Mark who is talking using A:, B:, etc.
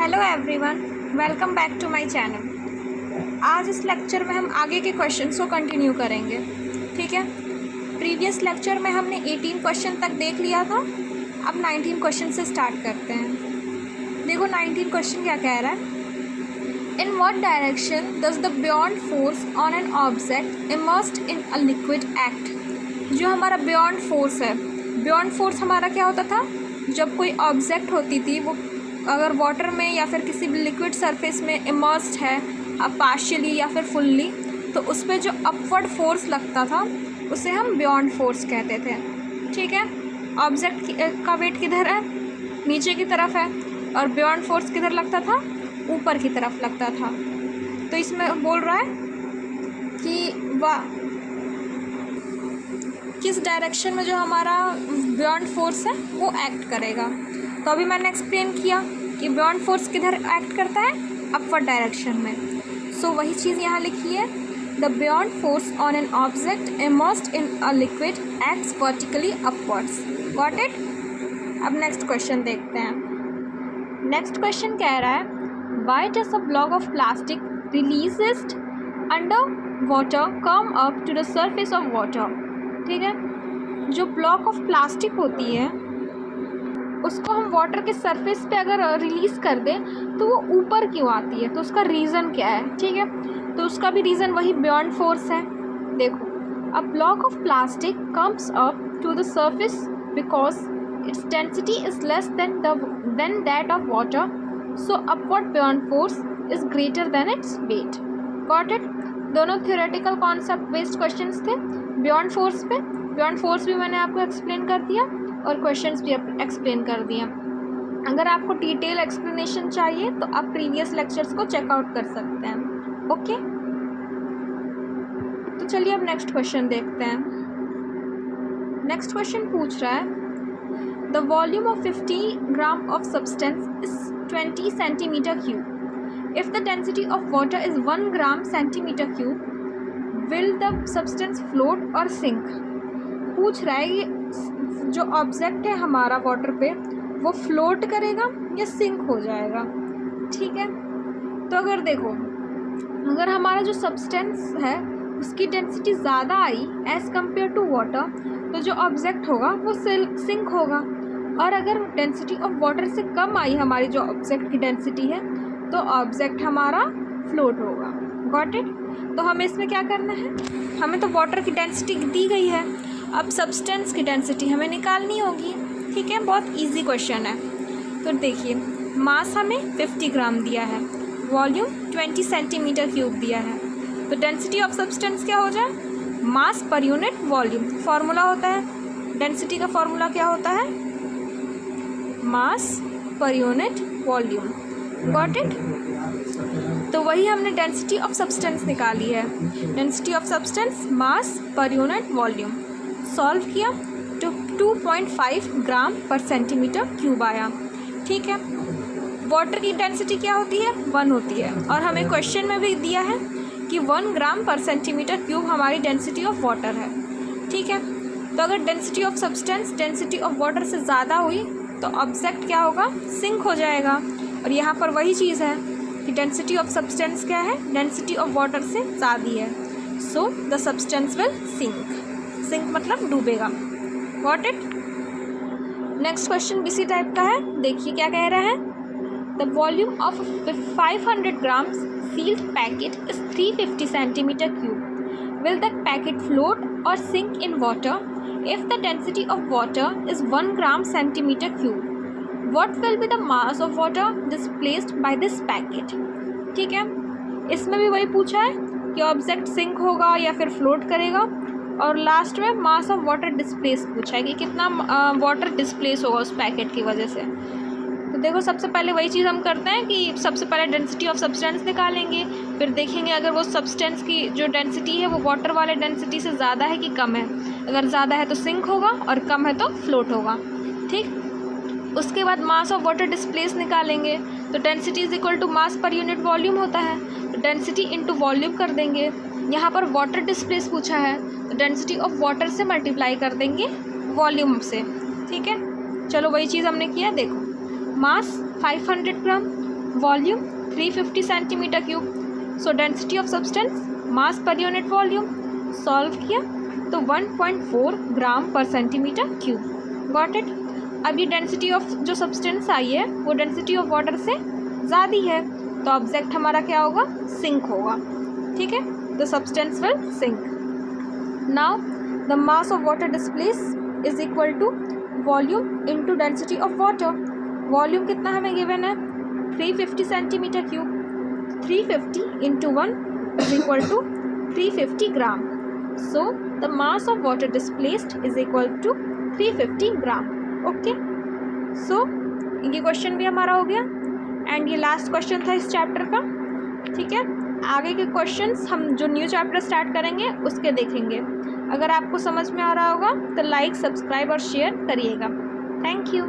A: Hello everyone, welcome back to my channel. आज इस lecture में हम आगे के क्वेश्चंस को कंटिन्यू करेंगे। ठीक है, प्रीवियस लेक्चर में हमने 18 क्वेश्चन तक देख लिया था। अब 19 क्वेश्चन से स्टार्ट करते हैं। देखो 19 क्वेश्चन क्या कह रहा है। In what direction does the beyond force on an object immersed in a liquid act. जो हमारा बियॉन्ड फोर्स है, बियॉन्ड फोर्स हमारा क्या होता था, जब कोई ऑब्जेक्ट होती थी वो अगर वाटर में या फिर किसी भी लिक्विड सरफेस में इमर्स्ड है पार्शियली या फिर फुल्ली, तो उस पर जो अपवर्ड फोर्स लगता था उसे हम बियॉन्ड फोर्स कहते थे। ठीक है, ऑब्जेक्ट का वेट किधर है, नीचे की तरफ है, और बियॉन्ड फोर्स किधर लगता था, ऊपर की तरफ लगता था। तो इसमें बोल रहा है कि किस डायरेक्शन में जो हमारा बियॉन्ड फोर्स है वो एक्ट करेगा। तो अभी मैंने एक्सप्लेन किया कि बियॉन्ड फोर्स किधर एक्ट करता है, अपवर्ड डायरेक्शन में। सो वही चीज़ यहाँ लिखी है, the beyond force on an object immersed in a liquid acts vertically upwards. Got it. अब नेक्स्ट क्वेश्चन देखते हैं। नेक्स्ट क्वेश्चन कह रहा है, why does a block of plastic released under water come up to the surface of water. ठीक है, जो block of plastic होती है उसको हम वाटर के सरफेस पे अगर रिलीज़ कर दें तो वो ऊपर क्यों आती है, तो उसका रीज़न क्या है। ठीक है, तो उसका भी रीज़न वही बियॉन्ड फोर्स है। देखो, a block of plastic comes up to the surface because its density is less than that of water, so upward beyond force is greater than its weight. Got it. दोनों theoretical concept based questions थे beyond force पे। Beyond force भी मैंने आपको explain कर दिया और questions भी एक्सप्लेन कर दिए। अगर आपको डिटेल एक्सप्लेनेशन चाहिए तो आप प्रीवियस लेक्चर्स को चेकआउट कर सकते हैं। ओके, तो चलिए अब नेक्स्ट क्वेश्चन देखते हैं। नेक्स्ट क्वेश्चन पूछ रहा है, the volume of 50 gram of substance is 20 centimetre cube. If the density of water is 1 gram centimetre cube, will the substance float और सिंक। पूछ रहा है ये जो ऑब्जेक्ट है हमारा वाटर पे वो फ्लोट करेगा या सिंक हो जाएगा। ठीक है, तो अगर देखो, अगर हमारा जो सब्सटेंस है उसकी डेंसिटी ज़्यादा आई एज़ कम्पेयर टू वाटर, तो जो ऑब्जेक्ट होगा वो सिंक होगा। और अगर डेंसिटी ऑफ वाटर से कम आई हमारी जो ऑब्जेक्ट की डेंसिटी है, तो ऑब्जेक्ट हमारा फ्लोट होगा। Got it. तो हमें इसमें क्या करना है, हमें तो वाटर की डेंसिटी दी गई है, अब सब्सटेंस की डेंसिटी हमें निकालनी होगी। ठीक है, बहुत इजी क्वेश्चन है। तो देखिए, मास हमें 50 ग्राम दिया है, वॉल्यूम 20 सेंटीमीटर क्यूब दिया है, तो डेंसिटी ऑफ सब्सटेंस क्या हो जाए, मास पर यूनिट वॉल्यूम। फार्मूला होता है डेंसिटी का, फार्मूला क्या होता है, मास per unit volume. Got it. तो वही हमने डेंसिटी ऑफ सब्सटेंस निकाली है, density of substance mass per unit volume. Solve किया तो 2.5 ग्राम पर सेंटीमीटर क्यूब आया। ठीक है, वाटर की डेंसिटी क्या होती है, 1 होती है, और हमें क्वेश्चन में भी दिया है कि 1 ग्राम पर सेंटीमीटर क्यूब हमारी डेंसिटी ऑफ वाटर है। ठीक है, तो अगर density of substance density of water से ज़्यादा हुई तो ऑब्जेक्ट क्या होगा, सिंक हो जाएगा। और यहाँ पर वही चीज़ है कि डेंसिटी ऑफ सब्सटेंस क्या है, डेंसिटी ऑफ वाटर से ज़्यादा है, so the substance will sink. Sink मतलब डूबेगा। Got it. नेक्स्ट क्वेश्चन भी इसी टाइप का है। देखिए क्या कह रहा है, the volume of 500 grams sealed packet is 350 centimetre cube. Will the packet float और sink in water if the density of water is 1 gram centimetre cube. What will be the mass of water displaced by this packet? ठीक है, इसमें भी वही पूछा है कि object sink होगा या फिर फ्लोट करेगा, और लास्ट में मास ऑफ वाटर डिस्प्लेस पूछा है कि कितना वाटर डिस्प्लेस होगा उस पैकेट की वजह से। तो देखो, सबसे पहले वही चीज़ हम करते हैं कि सबसे पहले डेंसिटी ऑफ सब्सटेंस निकालेंगे, फिर देखेंगे अगर वो सब्सटेंस की जो डेंसिटी है वो वाटर वाले डेंसिटी से ज़्यादा है कि कम है। अगर ज़्यादा है तो सिंक होगा और कम है तो फ्लोट होगा। ठीक, उसके बाद मास ऑफ वाटर डिस्प्लेस निकालेंगे, तो density is equal to mass per unit volume होता है, तो डेंसिटी इंटू वॉल्यूम कर देंगे। यहाँ पर वाटर डिस्प्लेस पूछा है तो डेंसिटी ऑफ वाटर से मल्टीप्लाई कर देंगे वॉल्यूम से। ठीक है, चलो वही चीज़ हमने किया। देखो, mass 500 gram, volume 350 centimetre cube. So density of substance, mass per unit volume. Solve किया तो 1.4 ग्राम पर सेंटीमीटर क्यूब. Got it. अब ये डेंसिटी ऑफ जो सब्सटेंस आई है वो डेंसिटी ऑफ वाटर से ज़्यादा है, तो ऑब्जेक्ट हमारा क्या होगा, सिंक होगा. ठीक है, the substance will sink. Now the mass of water displace is equal to volume into density of water. Volume कितना हमें गिवन है, 350 centimetre cube. 350 into 1 is equal to 350 gram. So the mass of water displaced is equal to 350 gram. Okay, so ये question भी हमारा हो गया and ये last question था इस चैप्टर का. ठीक है, आगे के क्वेश्चंस हम जो न्यू चैप्टर स्टार्ट करेंगे उसके देखेंगे. अगर आपको समझ में आ रहा होगा तो लाइक, सब्सक्राइब और शेयर करिएगा. Thank you.